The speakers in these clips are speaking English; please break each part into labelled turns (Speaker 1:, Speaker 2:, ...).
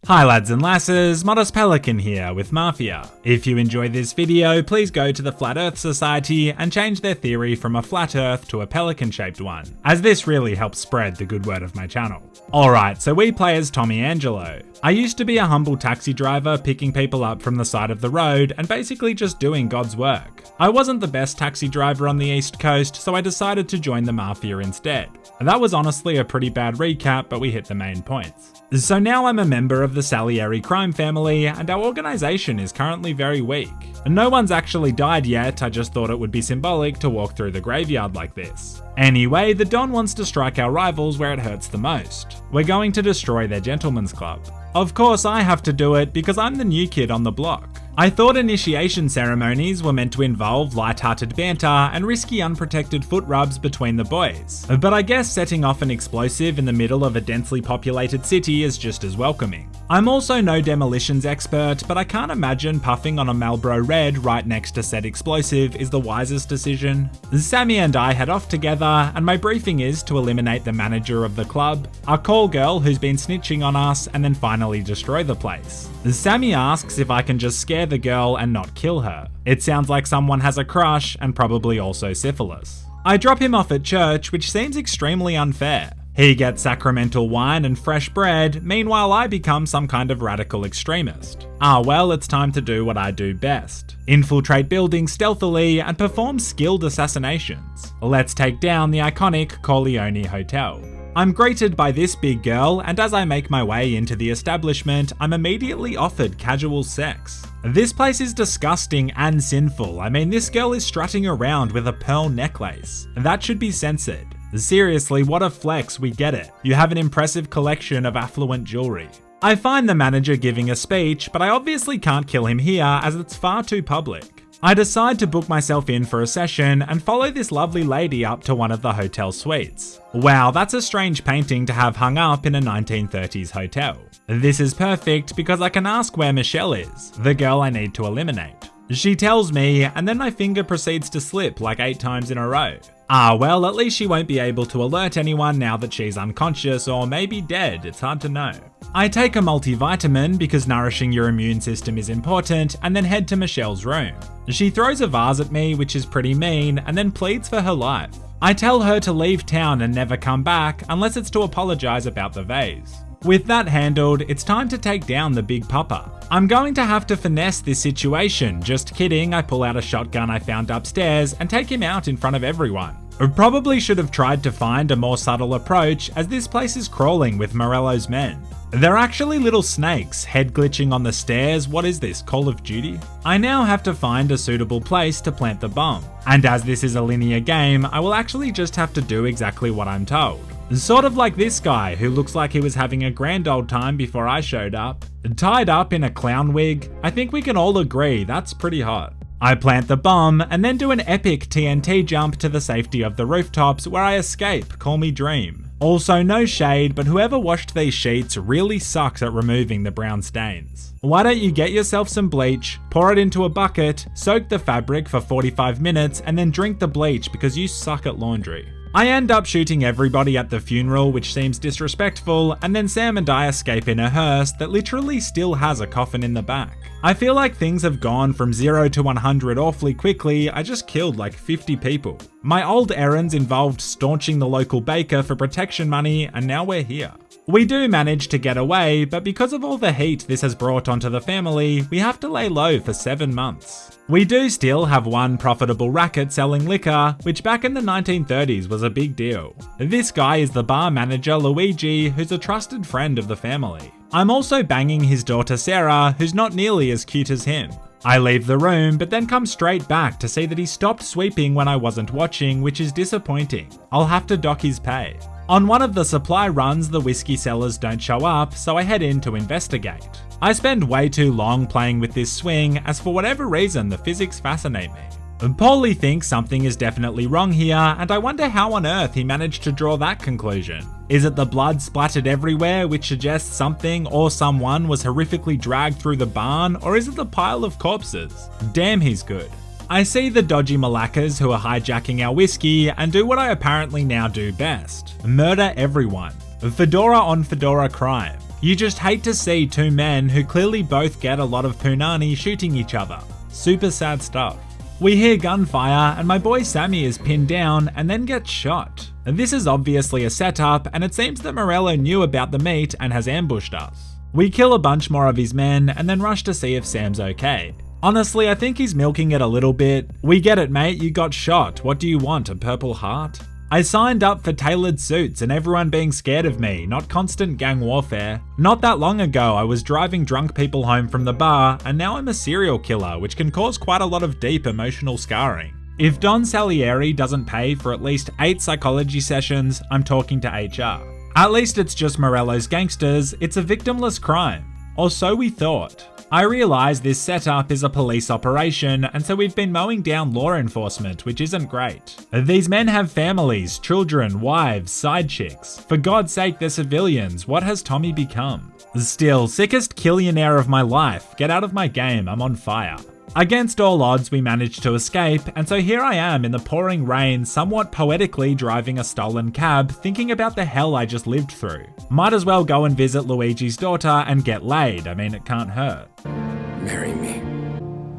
Speaker 1: Hi lads and lasses, Modest Pelican here with Mafia. If you enjoyed this video, please go to the Flat Earth Society and change their theory from a flat earth to a pelican-shaped one, as this really helps spread the good word of my channel. Alright, so we play as Tommy Angelo. I used to be a humble taxi driver picking people up from the side of the road and basically just doing God's work. I wasn't the best taxi driver on the East Coast, so I decided to join the Mafia instead. That was honestly a pretty bad recap, but we hit the main points. So now I'm a member of the Salieri crime family, and our organisation is currently very weak. No one's actually died yet, I just thought it would be symbolic to walk through the graveyard like this. Anyway, the Don wants to strike our rivals where it hurts the most. We're going to destroy their gentleman's club. Of course I have to do it because I'm the new kid on the block. I thought initiation ceremonies were meant to involve light-hearted banter and risky unprotected foot rubs between the boys, but I guess setting off an explosive in the middle of a densely populated city is just as welcoming. I'm also no demolitions expert, but I can't imagine puffing on a Marlboro Red right next to said explosive is the wisest decision. Sammy and I head off together, and my briefing is to eliminate the manager of the club, our call girl who's been snitching on us, and then finally destroy the place. Sammy asks if I can just scare the girl and not kill her. It sounds like someone has a crush and probably also syphilis. I drop him off at church, which seems extremely unfair. He gets sacramental wine and fresh bread, meanwhile I become some kind of radical extremist. Well, it's time to do what I do best. Infiltrate buildings stealthily and perform skilled assassinations. Let's take down the iconic Corleone Hotel. I'm greeted by this big girl, and as I make my way into the establishment, I'm immediately offered casual sex. This place is disgusting and sinful. I mean, this girl is strutting around with a pearl necklace. That should be censored. Seriously, what a flex, we get it. You have an impressive collection of affluent jewelry. I find the manager giving a speech, but I obviously can't kill him here as it's far too public. I decide to book myself in for a session and follow this lovely lady up to one of the hotel suites. Wow, that's a strange painting to have hung up in a 1930s hotel. This is perfect because I can ask where Michelle is, the girl I need to eliminate. She tells me, and then my finger proceeds to slip like 8 times in a row. Well, at least she won't be able to alert anyone now that she's unconscious or maybe dead, it's hard to know. I take a multivitamin because nourishing your immune system is important, and then head to Michelle's room. She throws a vase at me, which is pretty mean, and then pleads for her life. I tell her to leave town and never come back unless it's to apologize about the vase. With that handled, it's time to take down the big papa. I'm going to have to finesse this situation, just kidding. I pull out a shotgun I found upstairs and take him out in front of everyone. I probably should have tried to find a more subtle approach, as this place is crawling with Morello's men. They're actually little snakes, head glitching on the stairs. What is this, Call of Duty? I now have to find a suitable place to plant the bomb. And as this is a linear game, I will actually just have to do exactly what I'm told. Sort of like this guy, who looks like he was having a grand old time before I showed up. Tied up in a clown wig, I think we can all agree that's pretty hot. I plant the bomb and then do an epic TNT jump to the safety of the rooftops where I escape, call me Dream. Also, no shade, but whoever washed these sheets really sucks at removing the brown stains. Why don't you get yourself some bleach, pour it into a bucket, soak the fabric for 45 minutes, and then drink the bleach because you suck at laundry. I end up shooting everybody at the funeral, which seems disrespectful, and then Sam and I escape in a hearse that literally still has a coffin in the back. I feel like things have gone from 0 to 100 awfully quickly. I just killed like 50 people. My old errands involved staunching the local baker for protection money, and now we're here. We do manage to get away, but because of all the heat this has brought onto the family, we have to lay low for 7 months. We do still have one profitable racket selling liquor, which back in the 1930s was a big deal. This guy is the bar manager Luigi, who's a trusted friend of the family. I'm also banging his daughter Sarah, who's not nearly as cute as him. I leave the room, but then come straight back to see that he stopped sweeping when I wasn't watching, which is disappointing. I'll have to dock his pay. On one of the supply runs, the whiskey sellers don't show up, so I head in to investigate. I spend way too long playing with this swing, as for whatever reason the physics fascinate me. Paulie thinks something is definitely wrong here, and I wonder how on earth he managed to draw that conclusion. Is it the blood splattered everywhere, which suggests something or someone was horrifically dragged through the barn, or is it the pile of corpses? Damn, he's good. I see the dodgy malakas who are hijacking our whiskey and do what I apparently now do best: murder everyone. Fedora on fedora crime. You just hate to see two men who clearly both get a lot of punani shooting each other. Super sad stuff. We hear gunfire and my boy Sammy is pinned down and then gets shot. This is obviously a setup, and it seems that Morello knew about the meet and has ambushed us. We kill a bunch more of his men and then rush to see if Sam's okay. Honestly, I think he's milking it a little bit. We get it, mate, you got shot. What do you want, a purple heart? I signed up for tailored suits and everyone being scared of me, not constant gang warfare. Not that long ago, I was driving drunk people home from the bar, and now I'm a serial killer, which can cause quite a lot of deep emotional scarring. If Don Salieri doesn't pay for at least 8 psychology sessions, I'm talking to HR. At least it's just Morello's gangsters, it's a victimless crime. Or so we thought. I realise this setup is a police operation, and so we've been mowing down law enforcement, which isn't great. These men have families, children, wives, side chicks. For God's sake, they're civilians. What has Tommy become? Still, sickest killionaire of my life. Get out of my game, I'm on fire. Against all odds, we managed to escape, and so here I am in the pouring rain, somewhat poetically driving a stolen cab, thinking about the hell I just lived through. Might as well go and visit Luigi's daughter and get laid. I mean, it can't hurt.
Speaker 2: Marry me.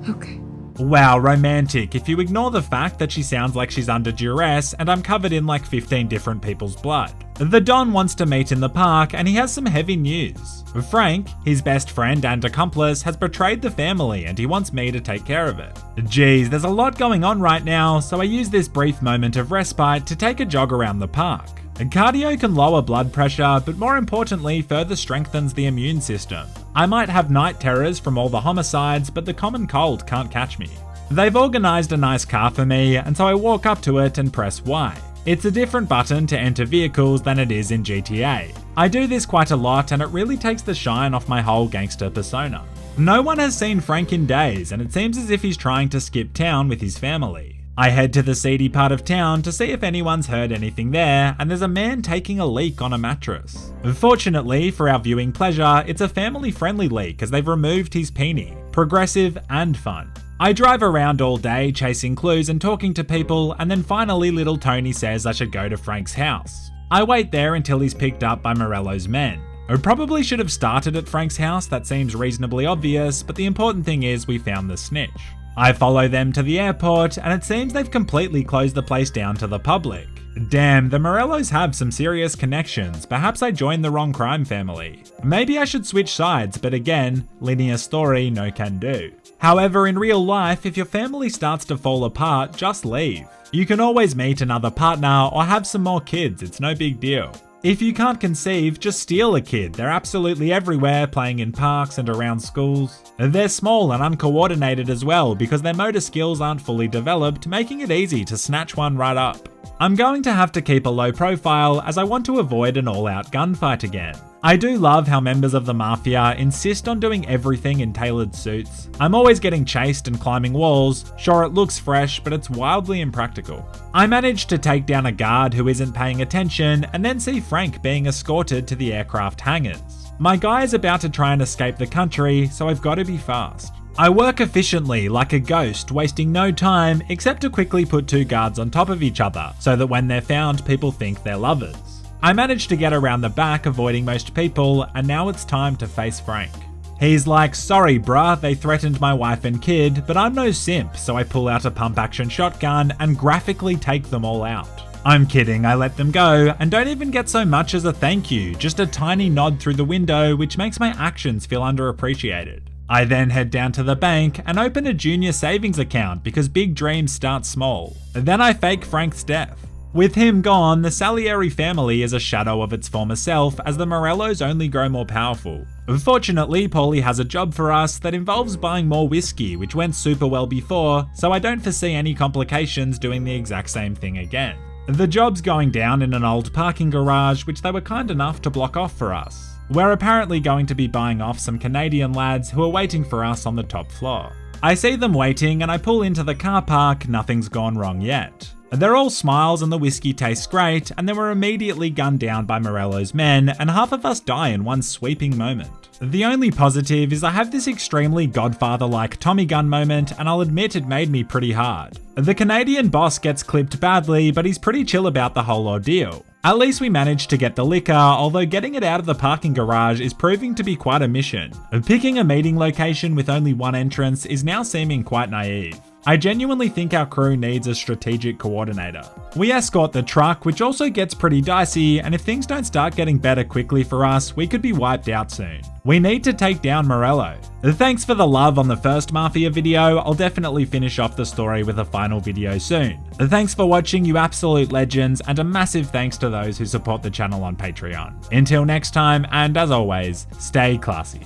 Speaker 3: Okay.
Speaker 1: Wow, romantic, if you ignore the fact that she sounds like she's under duress and I'm covered in like 15 different people's blood. The Don wants to meet in the park and he has some heavy news. Frank, his best friend and accomplice, has betrayed the family and he wants me to take care of it. Geez, there's a lot going on right now, so I use this brief moment of respite to take a jog around the park. Cardio can lower blood pressure, but more importantly, further strengthens the immune system. I might have night terrors from all the homicides, but the common cold can't catch me. They've organised a nice car for me, and so I walk up to it and press Y. It's a different button to enter vehicles than it is in GTA. I do this quite a lot, and it really takes the shine off my whole gangster persona. No one has seen Frank in days, and it seems as if he's trying to skip town with his family. I head to the seedy part of town to see if anyone's heard anything there, and there's a man taking a leak on a mattress. Fortunately, for our viewing pleasure, it's a family-friendly leak as they've removed his peenie. Progressive and fun. I drive around all day chasing clues and talking to people, and then finally little Tony says I should go to Frank's house. I wait there until he's picked up by Morello's men. I probably should have started at Frank's house, that seems reasonably obvious, but the important thing is we found the snitch. I follow them to the airport, and it seems they've completely closed the place down to the public. Damn, the Morellos have some serious connections. Perhaps I joined the wrong crime family. Maybe I should switch sides, but again, linear story, no can do. However, in real life, if your family starts to fall apart, just leave. You can always meet another partner or have some more kids, it's no big deal. If you can't conceive, just steal a kid. They're absolutely everywhere, playing in parks and around schools. They're small and uncoordinated as well because their motor skills aren't fully developed, making it easy to snatch one right up. I'm going to have to keep a low profile as I want to avoid an all-out gunfight again. I do love how members of the Mafia insist on doing everything in tailored suits. I'm always getting chased and climbing walls. Sure, it looks fresh, but it's wildly impractical. I managed to take down a guard who isn't paying attention and then see Frank being escorted to the aircraft hangars. My guy is about to try and escape the country, so I've got to be fast. I work efficiently like a ghost, wasting no time except to quickly put 2 guards on top of each other so that when they're found, people think they're lovers. I managed to get around the back, avoiding most people, and now it's time to face Frank. He's like, sorry bruh, they threatened my wife and kid, but I'm no simp, so I pull out a pump-action shotgun and graphically take them all out. I'm kidding, I let them go, and don't even get so much as a thank you, just a tiny nod through the window which makes my actions feel underappreciated. I then head down to the bank and open a junior savings account because big dreams start small. Then I fake Frank's death. With him gone, the Salieri family is a shadow of its former self as the Morellos only grow more powerful. Fortunately, Paulie has a job for us that involves buying more whiskey, which went super well before, so I don't foresee any complications doing the exact same thing again. The job's going down in an old parking garage, which they were kind enough to block off for us. We're apparently going to be buying off some Canadian lads who are waiting for us on the top floor. I see them waiting and I pull into the car park, nothing's gone wrong yet. They're all smiles and the whiskey tastes great, and then we're immediately gunned down by Morello's men, and half of us die in one sweeping moment. The only positive is I have this extremely Godfather-like Tommy gun moment, and I'll admit it made me pretty hard. The Canadian boss gets clipped badly, but he's pretty chill about the whole ordeal. At least we managed to get the liquor, although getting it out of the parking garage is proving to be quite a mission. Picking a meeting location with only one entrance is now seeming quite naive. I genuinely think our crew needs a strategic coordinator. We escort the truck, which also gets pretty dicey, and if things don't start getting better quickly for us, we could be wiped out soon. We need to take down Morello. Thanks for the love on the first Mafia video. I'll definitely finish off the story with a final video soon. Thanks for watching, you absolute legends, and a massive thanks to those who support the channel on Patreon. Until next time, and as always, stay classy.